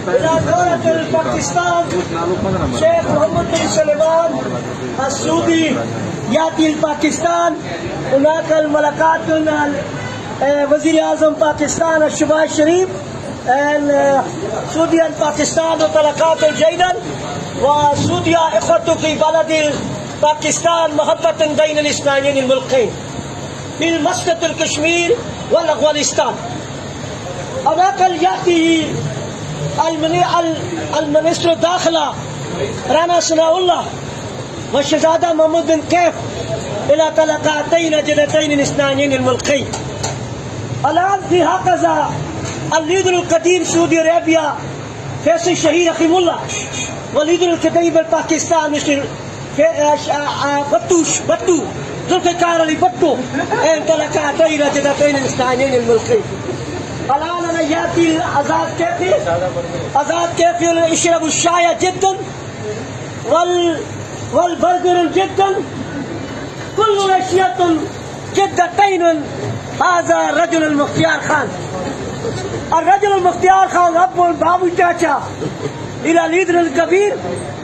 إلى دولة باكستان شيخ محمد بن سلمان السعودي يأتي باكستان. هناك الملكات وزير أعظم باكستان الشباز الشريف سعوديا باكستان وطلقات جيدا، وسعوديا إخوة في بلد باكستان محبة بين الاثنين الملكين في مسقط الكشمير والأفغانستان. هناك يأتي المنستر الداخلة رانا سناء الله والشهزادة محمود بن كيف إلى طلقاتين جدتين الاثنين الملكين. الآن في هكذا الليدر القديم سعودي أرابيا فيصل الشهيد رحمه الله، والليدر القديم باكستان مثل بطو ذوالفقار علي بطو ان طلقاتين جدتين الاثنين الملكين. الآن أنا يأتي آزاد كيفي يشرب الشاي جدا والبرجر جدا، كل أشياء جدتين. هذا الرجل المختار خان، الرجل المختار خان أبو بابو تاچا إلى الليدر الكبير.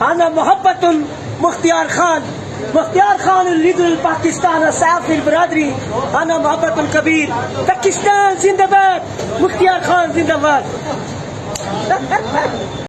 أنا محبة مختار خان، مختار خان الليدر الباكستان السعف البرادري. أنا محبة كبير. باكستان زندباد، مختار خان زندباد.